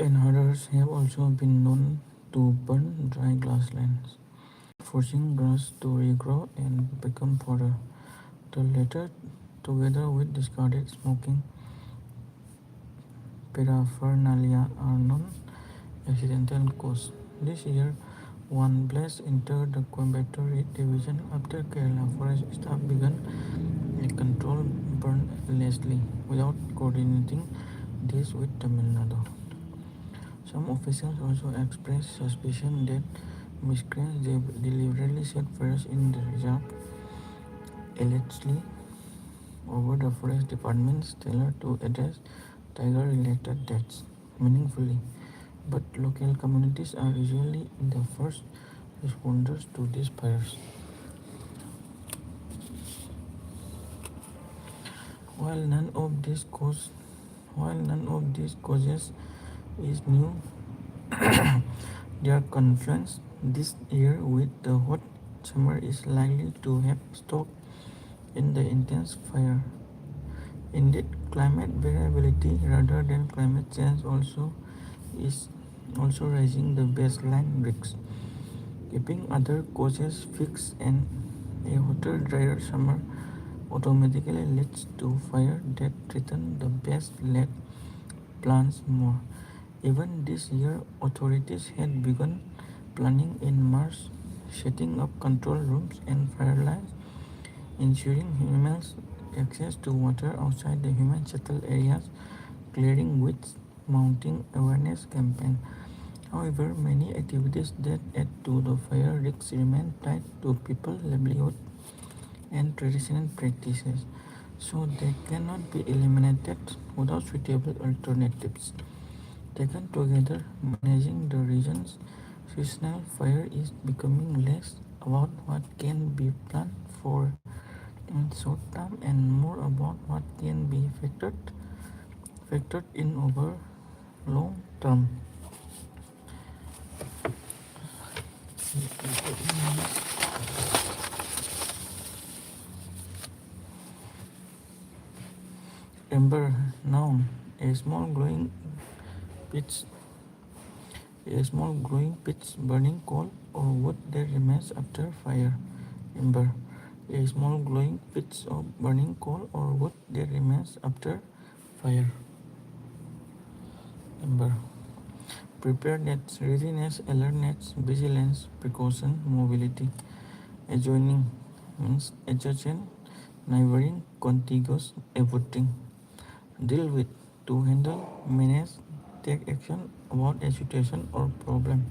Inherders have also been known to burn dry grasslands, forcing grass to regrow and become fodder. The latter, together with discarded smoking paraphernalia, are non-accidental causes. This year, one blast entered the Coimbatore division after Kerala forest staff began a controlled burn allegedly without coordinating this with Tamil Nadu. Some officials also expressed suspicion that miscreants deliberately set fires in the reserve, allegedly over the forest department's failure to address tiger-related deaths meaningfully. But local communities are usually the first responders to these fires. While none of these cause, while none of these causes is new, their confluence this year with the hot summer is likely to have stoked in the intense fire. Indeed, climate variability rather than climate change is also raising the baseline risks. Keeping other causes fixed and a hotter, drier summer automatically leads to fire that threaten the best laid plans more. Even this year, authorities had begun planning in March, setting up control rooms and fire lines, ensuring humans access to water outside the human settled areas, clearing with mounting awareness campaign. However, many activities that add to the fire risks remain tied to people livelihood and traditional practices, so they cannot be eliminated without suitable alternatives. Taken together, managing the region's seasonal fire is becoming less about what can be planned for in short term and more about what can be factored in over long term. Ember, noun, a small pitch a small glowing pitch burning coal or wood that remains after fire. Ember, a small glowing pitch of burning coal or wood that remains after fire. Ember, preparedness, readiness, alertness, vigilance, precaution, mobility. Adjoining means adjacent, neighboring, contiguous, avoiding. Deal with, to handle, manage, take action about a situation or problem.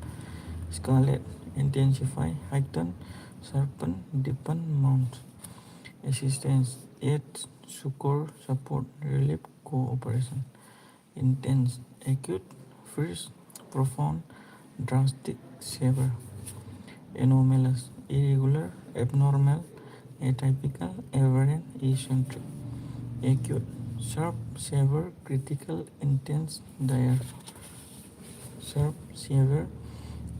Escalate, intensify, heighten, sharpen, deepen, mount. Assistance, aid, succor, support, relief, cooperation. Intense, acute, fierce, profound, drastic, severe. Anomalous, irregular, abnormal, atypical, aberrant, eccentric. Acute, sharp, severe, critical, intense, dire. Sharp, severe,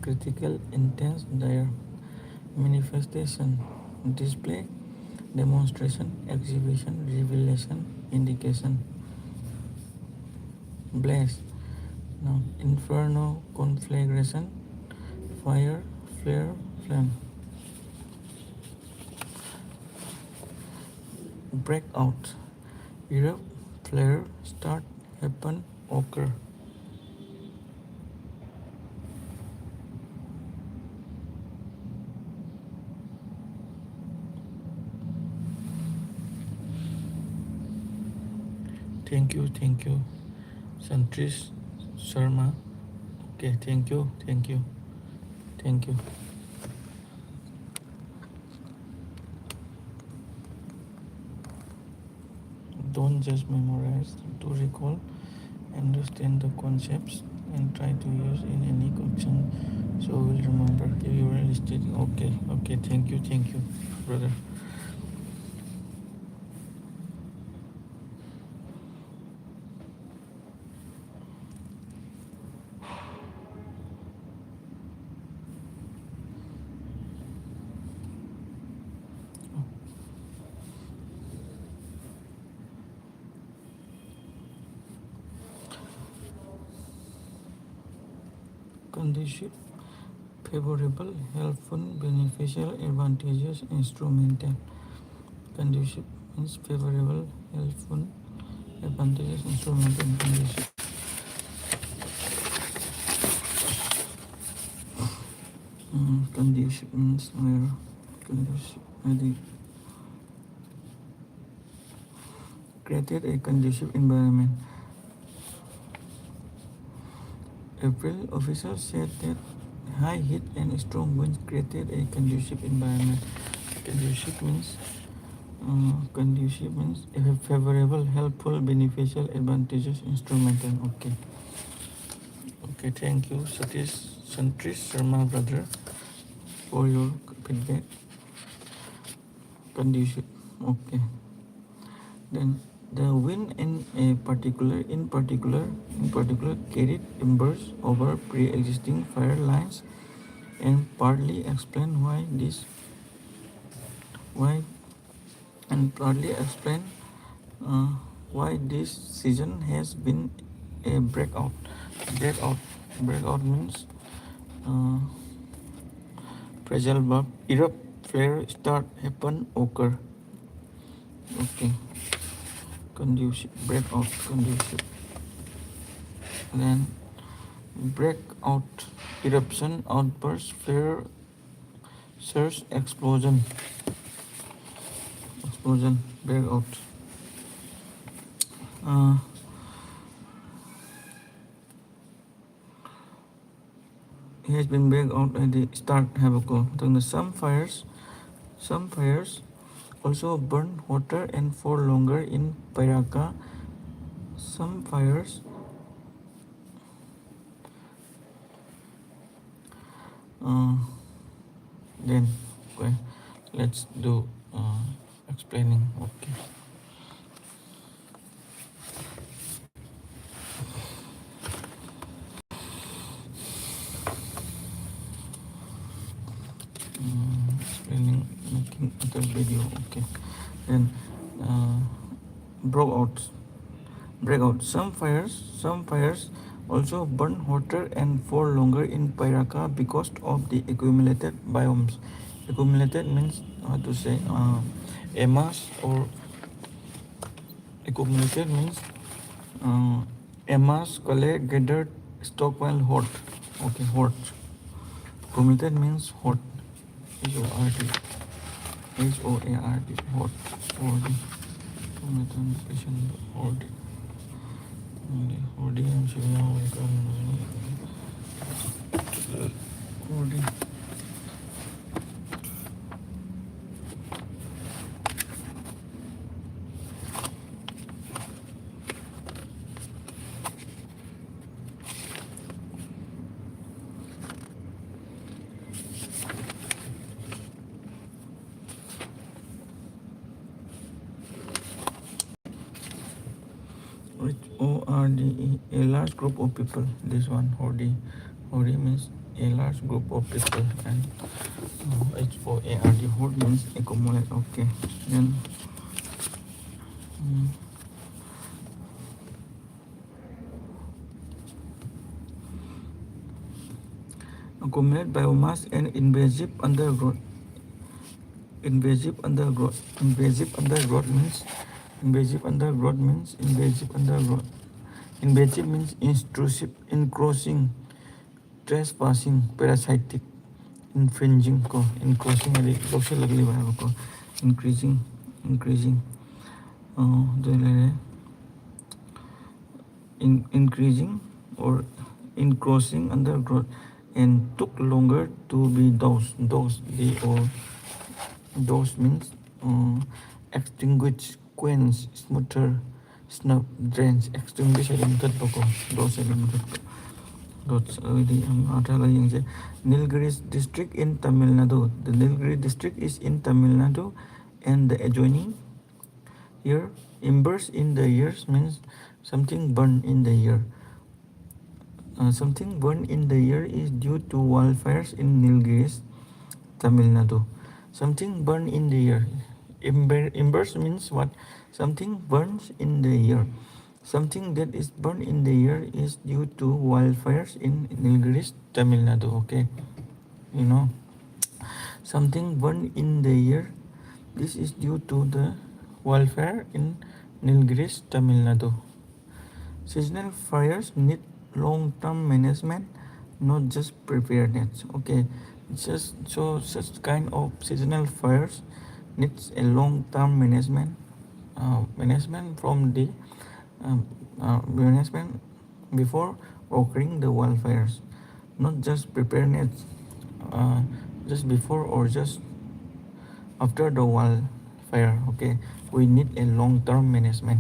critical, intense, dire. Manifestation, display, demonstration, exhibition, revelation, indication. Blaze, now inferno, conflagration, fire, flare, flame. breakout, erupt, flare, start, happen, occur. Thank you, Santrish Sharma. Okay, thank you. Don't just memorize, to recall, understand the concepts, and try to use in any question. So we'll remember. If you are listening, okay, thank you, brother. Condition favorable, helpful, beneficial, advantageous, instrumental. Conducive means favorable, helpful, advantageous, instrumental, conducive. Conducive means where conducive. The created a conducive environment. April officials said that high heat and strong winds created a conducive environment. Conducive means favorable, helpful, beneficial, advantageous, instrumental. Okay. Thank you, Santrish Sharma, brother, for your feedback. Conducive. Okay. Then the wind in particular carried embers over pre-existing fire lines and partly explain why partly explain uh, why this season has been a breakout. Breakout. Breakout means uh, fragile verb. Erupt, flare, start, happen, occur. Okay. Conducive. Breakout. Conducive. Then breakout. Eruption, outburst, flare, surge, explosion. Breakout. Uh, he has been breakout at the start. Have a call. Then some fires also burn hotter and for longer in Piraka. Some fires uh, then okay, let's do explaining. Okay. Explaining, making other video. Okay. Then uh, breakout. Some fires also burn hotter and for longer in Piraka because of the accumulated biomes. Accumulated means how to say a mass, or accumulated means a mass collect gathered stockpile hot. Okay, hot. Accumulated means hot. H-O-R-D. H-O-A-R-D. Hot. Hot. Accumulated hot. Hot. I'm showing now. Hot. Horde, a large group of people. This one, horde means a large group of people, and Horde, horde means accumulate. Okay, then mm, accumulate biomass and invasive undergrowth. invasive undergrowth. Invasive undergrowth. Invasive means intrusive, encroaching, trespassing, parasitic, infringing को encroaching अरे लोग से लगली बात को increasing जो ले रहे increasing or encroaching undergrowth and took longer to be those means extinguish, quench, smother, snub, drench, extinguish है limited को those है limited Dots already Nilgiris district in Tamil Nadu. The Nilgiri district is in Tamil Nadu and the adjoining year. Embers in the years means something burned in the year. Something burned in the year is due to wildfires in Nilgiris, Tamil Nadu. Something burned in the year. Embers means what? Something burns in the year. Something that is burned in the year is due to wildfires in Nilgiris, Tamil Nadu. Okay, you know, something burned in the year. This is due to the wildfire in Nilgiris, Tamil Nadu. Seasonal fires need long-term management, not just preparedness. Okay, just so such kind of seasonal fires needs a long-term management. Management from the management before occurring the wildfires, not just preparedness just before or just after the wildfire. Okay, we need a long-term management.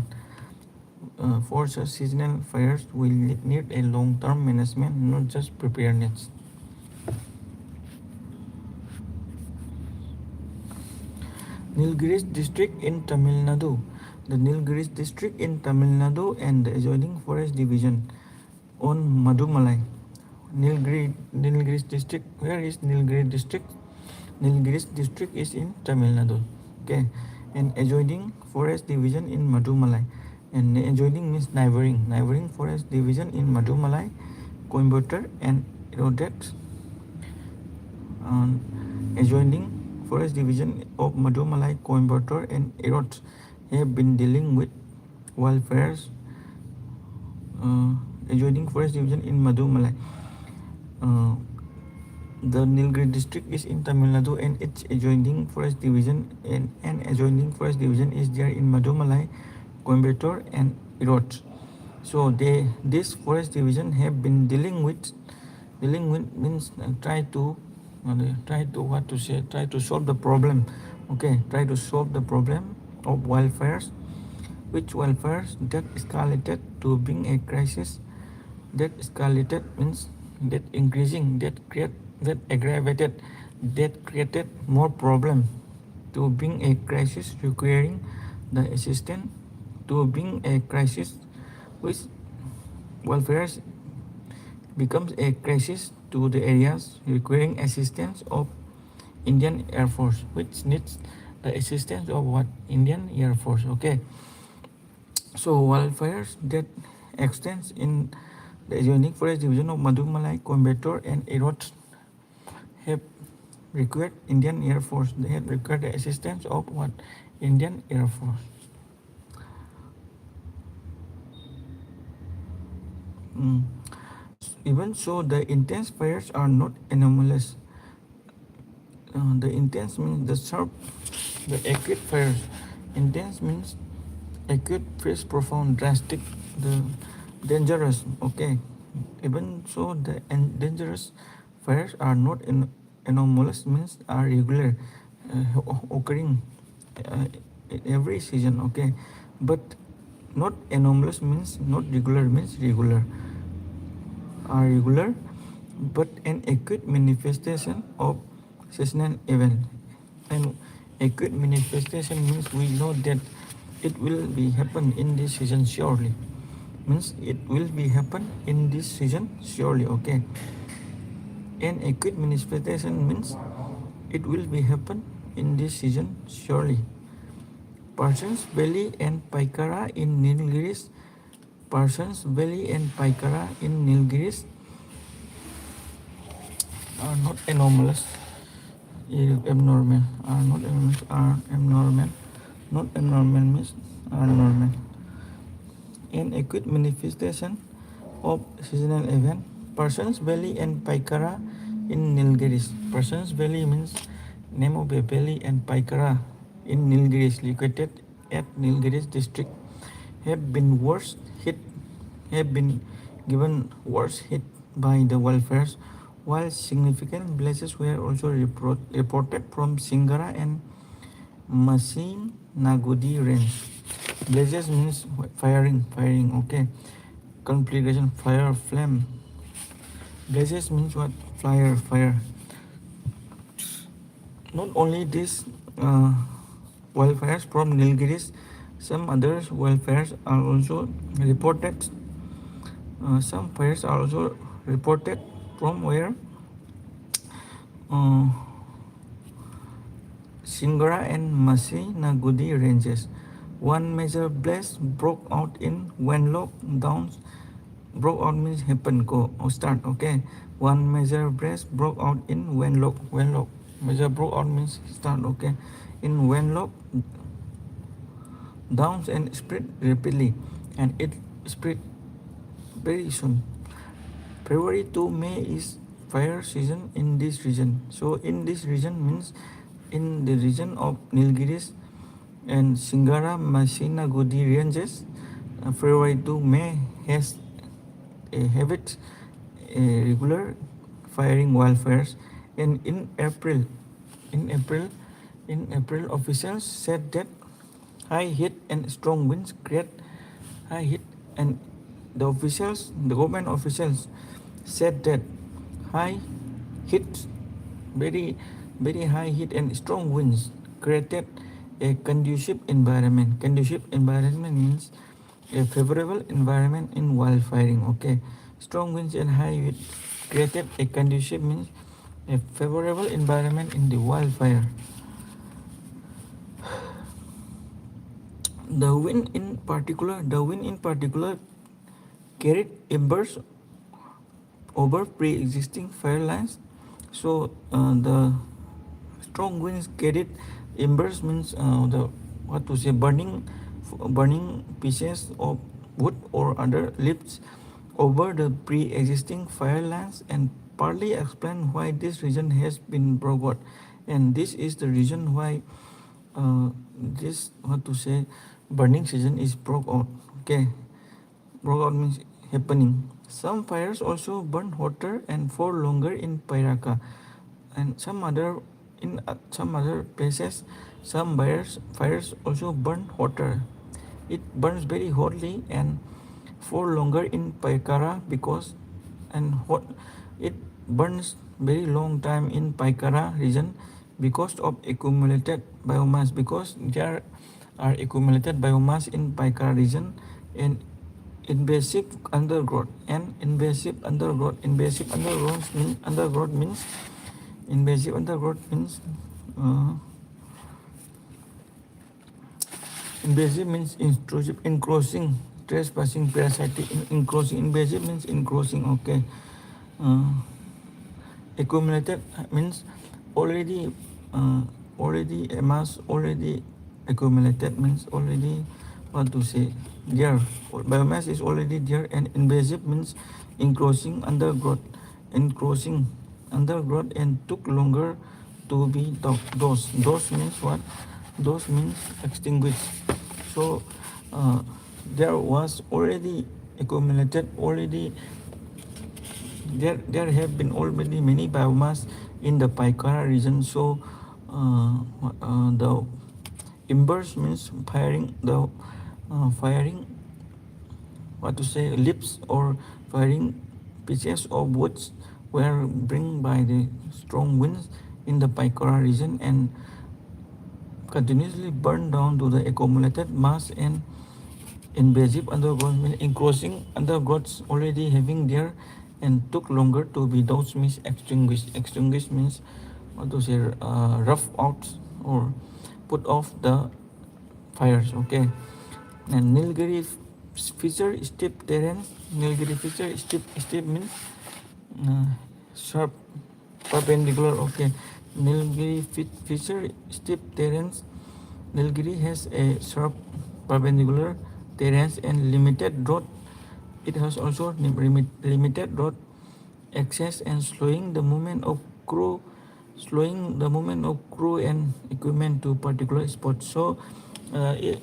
For such seasonal fires, we need a long-term management, not just preparedness. Nilgiris district in Tamil Nadu. The Nilgiris district in Tamil Nadu and the adjoining forest division on Madumalai. Nilgiris district. Where is Nilgiris district? Nilgiris district is in Tamil Nadu. Okay, and adjoining forest division in Madumalai. And adjoining means neighboring. Neighboring forest division in Madumalai, Coimbatore, and eroded. Adjoining forest division of Madumalai, Coimbatore, and Erode have been dealing with wildfires. Adjoining forest division in Madumalai. The Nilgiri district is in Tamil Nadu and its adjoining forest division and adjoining forest division is there in Madumalai, Coimbatore, and Erode. So this forest division have been dealing with means try to what to say, try to solve the problem. Okay, try to solve the problem of wildfires, which wildfires that escalated to being a crisis. That escalated means that increasing, that aggravated, that created more problem to being a crisis requiring the assistance, to being a crisis which wildfires becomes a crisis to the areas requiring assistance of Indian Air Force, which needs the assistance of what? Indian Air Force. Okay, so wildfires that extends in the adjoining forest division of Madumalai, Coimbatore, and Erode have required Indian Air Force. They have required the assistance of what? Indian Air Force. Even so, the intense fires are not anomalous. The intense means the sharp, the acute fires. Intense means acute, fierce, profound, drastic, the dangerous. Okay, even so, the dangerous fires are not anomalous, means are regular, occurring in every season. Okay, but not anomalous means not regular, means regular, are regular, but an acute manifestation of seasonal event. And acute manifestation means we know that it will be happen in this season surely. Means it will be happen in this season surely. Okay. And acute manifestation means it will be happen in this season surely. Parsons Valley and Paikara in Nilgiris. Parsons Valley and Paikara in Nilgiris are not anomalous. abnormal. Are not abnormal. Are abnormal. Not abnormal means are normal. An acute manifestation of seasonal event. Person's Valley and Paikara in Nilgiris. Person's Valley means name of a valley, and Paikara in Nilgiris, located at Nilgiris district, have been worst hit have been given worse hit by the wildfires, while significant blazes were also reported from Singara and Masin Nagudi range. Blazes means firing, okay. Conflagration, fire, flame. Blazes means what? Fire. Not only this wildfires from Nilgiris, some other wildfires are also reported. Some fires are also reported from where uh, Singara and Masi Nagudi ranges. One major blaze broke out in Wenlock Downs. Broke out means happen, go or start, okay. One major blaze broke out in Wenlock. Major broke out means start, okay. In Wenlock Downs and spread rapidly, and it spread very soon. February to May is fire season in this region. So in this region means in the region of Nilgiris and Singara Masina Gudi ranges, February to May has a habit, a regular firing wildfires, and in April, officials said that high heat and strong winds create high heat, and the government officials said that high heat, very very high heat and strong winds created a conducive environment. Conducive environment means a favorable environment in wildfiring. Okay, strong winds and high heat created a conducive means a favorable environment in the wildfire. The wind in particular carried embers over pre-existing fire lines. So the strong winds carried embers means the what to say burning pieces of wood or other leaves over the pre-existing fire lines, and partly explain why this region has been broke out. And this is the reason why this what to say burning season is broke out. Okay, broke out means happening. Some fires also burn hotter and for longer in Pairaka, and some other places. Some fires also burn hotter. It burns very hotly and for longer in Paikara because and hot. It burns very long time in Paikara region because of accumulated biomass. Because there are accumulated biomass in Paikara region, and invasive undergrowth undergrowth means invasive undergrowth means uh, invasive means intrusive, encroaching, trespassing, parasitic, encroaching. Invasive means encroaching, okay. uh, Accumulated means already already amassed, already accumulated means already what to say there, biomass is already there. And invasive means encroaching encroaching undergrowth and took longer to be those means what, those means extinguished. So there was already accumulated already, there have been already many biomass in the Paikara region. So the embers means firing what to say leaves or firing pieces of woods were bring by the strong winds in the Paikara region and continuously burn down to the accumulated mass. And invasive undergrowth means encroaching undergrowths already having there and took longer to be those means extinguished. Extinguished means what to say rough out or put off the fires, okay. And Nilgiri feature steep terrain. Nilgiri feature steep means uh, sharp perpendicular, okay. Nilgiri feature steep terrains. Nilgiri has a sharp perpendicular terrains and limited road. It has also limited road access and slowing the movement of crew and equipment to particular spots. So, it,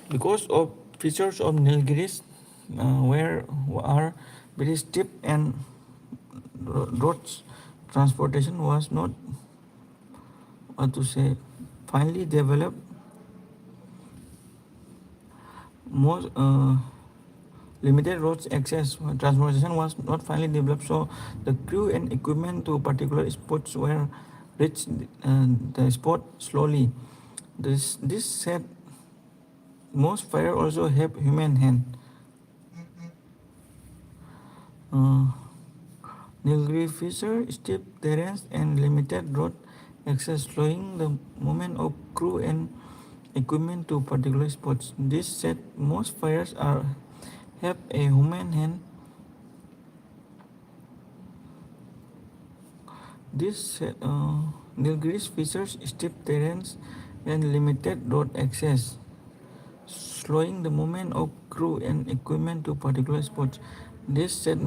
because of features of Nilgiris, where are very steep and roads, transportation was not, what to say, finally developed. Most limited roads access transportation was not finally developed, so the crew and equipment to particular spots were reached the spot slowly. This said, most fire also have human hand. uh, Nilgiri feature steep terrains and limited road access, slowing the movement of crew and equipment to particular spots. This said, most fires are have a human hand. This said, Nilgiris features steep terrains and limited road access, slowing the movement of crew and equipment to particular spots. This said,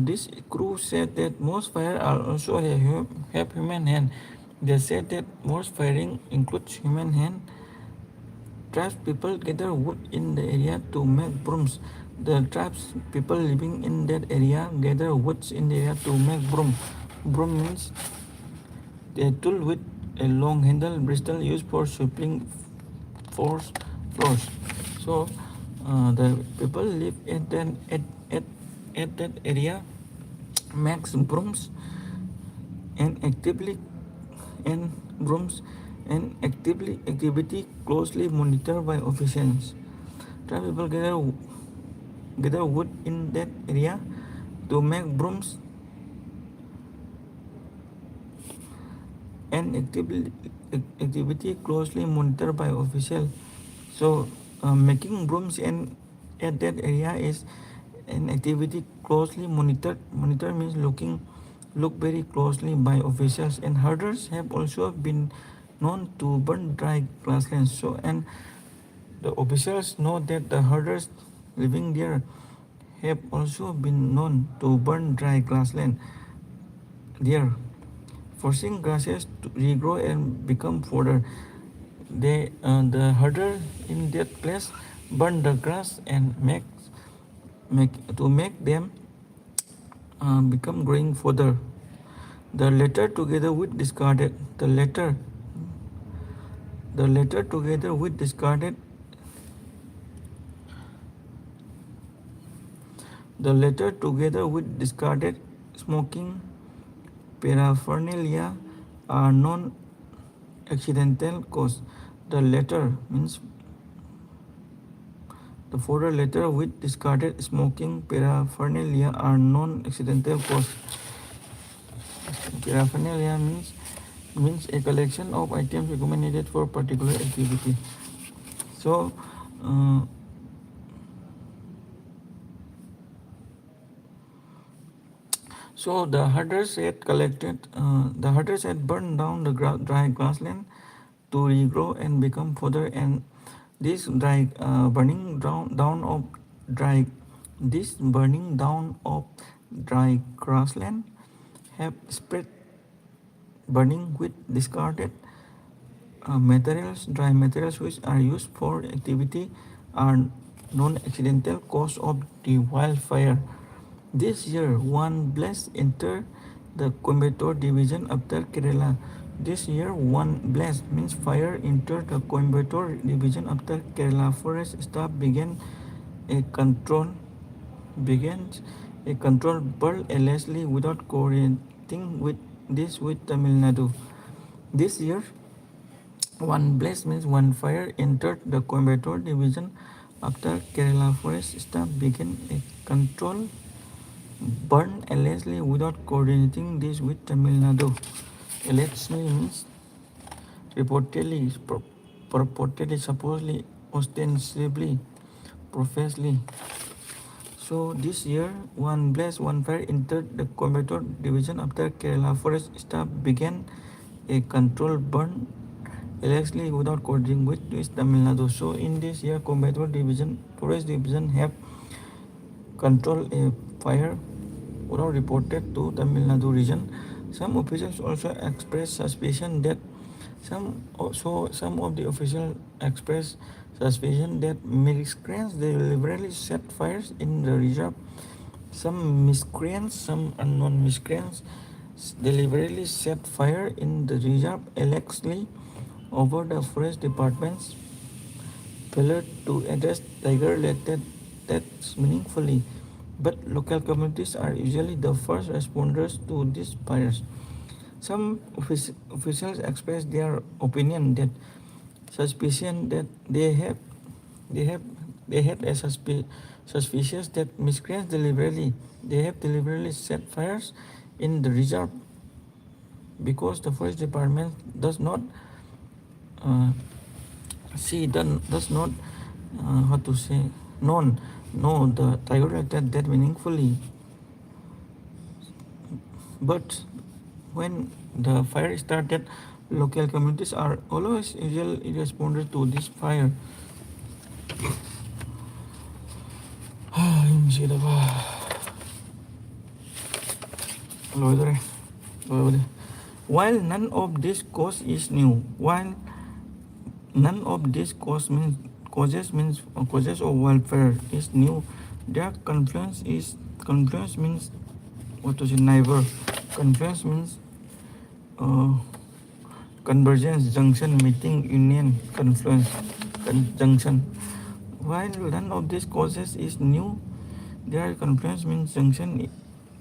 this crew said that most fire are also have human hand. They said that most firing includes human hand. Tribes people gather wood in the area to make brooms. The tribes people living in that area gather woods in the area to make broom. Broom means a tool with a long handle bristle used for sweeping floors. So the people live at, at that area makes brooms and actively and brooms and activity closely monitored by officials. Tribe people gather wood in that area to make brooms and activity closely monitored by officials. So making brooms and at that area is an activity closely monitored. Monitor means look very closely by officials, and herders have also been known to burn dry grasslands. So, and the officials know that the herders living there have also been known to burn dry grassland there, forcing grasses to regrow and become fodder. The herder in that place burn the grass and make them become growing fodder. The latter together with discarded the latter together with discarded the latter together with discarded smoking paraphernalia are non-accidental cause. The latter means the fodder latter with discarded smoking paraphernalia are non-accidental cause. Paraphernalia means a collection of items equipment needed for particular activity. So, uh, so the herders had burned down the dry grassland to regrow and become fodder, and this burning down of dry this burning down of dry grassland have spread burning with discarded materials. Dry materials which are used for activity are non-accidental cause of the wildfire. This year, one blast entered the Coimbatore division after Kerala. This year, one blast means fire entered the Coimbatore division after Kerala. Forest staff a control begins a control burn allegedly without coordinating with Tamil Nadu. This year, one blast means one fire entered the Coimbatore division after Kerala Forest staff began a control burn allegedly without coordinating this with Tamil Nadu. Allegedly means reportedly, purportedly, supposedly, ostensibly, professedly. So this year, one blaze, one fire entered the Coimbatore division after Kerala Forest staff began a controlled burn allegedly without coordinating with Tamil Nadu. So in this year, Coimbatore division, Forest division have controlled a fire without reported to Tamil Nadu region. Some officials also expressed suspicion that some of the officials expressed suspicion that miscreants deliberately set fires in the reserve. Some miscreants, some unknown miscreants, deliberately set fire in the reserve allegedly over the forest department's failure to address tiger-related deaths meaningfully. But local communities are usually the first responders to these fires. Some officials express their opinion that suspicion that they have they had a suspicious that miscreants deliberately set fires in the reserve because the forest department does not uh, does not how to say known know the tiger related that meaningfully. But when the fire started, local communities are always usual responders to this fire. While none of this cause is new, while none of these causes of welfare is new, their confluence means what to say neighbor. Confluence means uh, convergence, junction, meeting, union, confluence, junction. While none of these causes is new, their confluence means junction.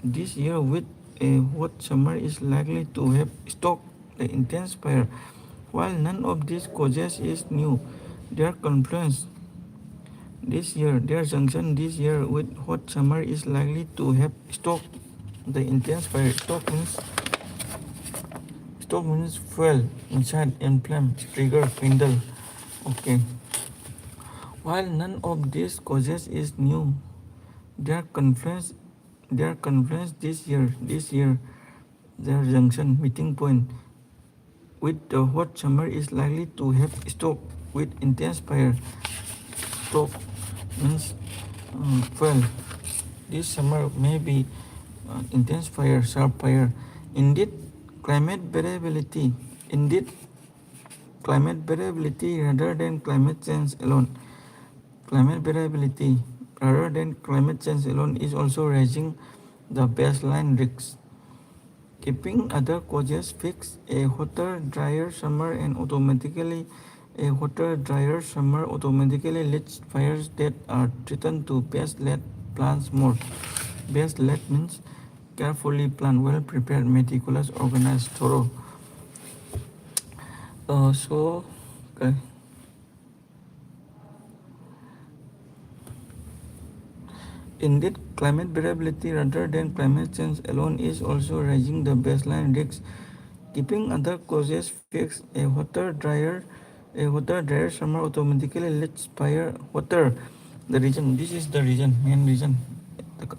This year, with a hot summer, is likely to have stoked the intense fire. While none of these causes is new, their confluence this year, their junction this year with hot summer is likely to have stoked the intense fire. Stoke means fuel inside inflame, trigger, kindle. Okay. While none of these causes is new, their confluence this year, their junction meeting point with the hot summer is likely to have stoked with intense fire. Stoke means fuel. This summer may be intense fire, sharp fire. Indeed, climate variability. Indeed, climate variability rather than climate change alone. Climate variability rather than climate change alone is also raising the baseline risks. Keeping other causes fixed, a hotter, drier summer and automatically a hotter, drier summer automatically leads fires that are threatened to best let plants more. Best let means carefully planned, well prepared, meticulous, organized, thorough. Okay. Indeed, climate variability rather than climate change alone is also raising the baseline risks. Keeping other causes fixed, a hotter, drier summer automatically leads fire hotter. The reason, this is the reason, main reason.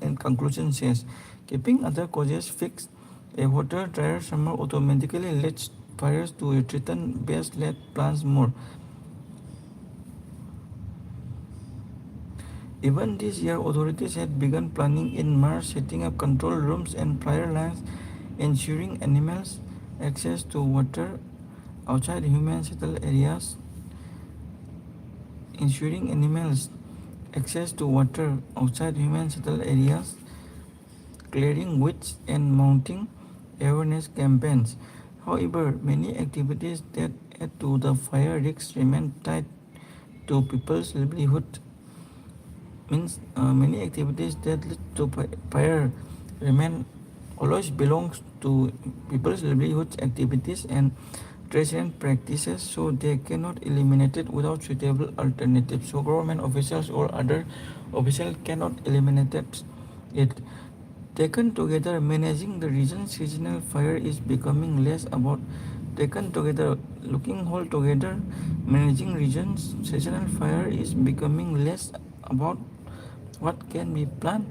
In conclusion says, keeping other causes fixed, a hotter, drier summer automatically leads fires to threaten best let plants more. Even this year, authorities had begun planning in March, setting up control rooms and fire lines, ensuring animals access to water outside human settled areas, ensuring animals access to water outside human settled areas, clearing weeds and mounting awareness campaigns. However, many activities that add to the fire risks remain tied to people's livelihood. Means many activities that lead to fire remain always belongs to people's livelihood activities and resident practices, so they cannot eliminate it without suitable alternatives. So government officials or other officials cannot eliminate it. Taken together, managing the region's seasonal fire is becoming less about taken together, looking whole together, managing region's seasonal fire is becoming less about what can be planned.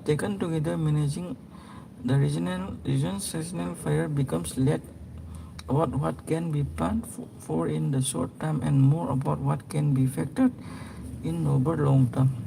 Taken together, managing the region's seasonal fire becomes less about what can be planned for in the short term and more about what can be factored in over long term.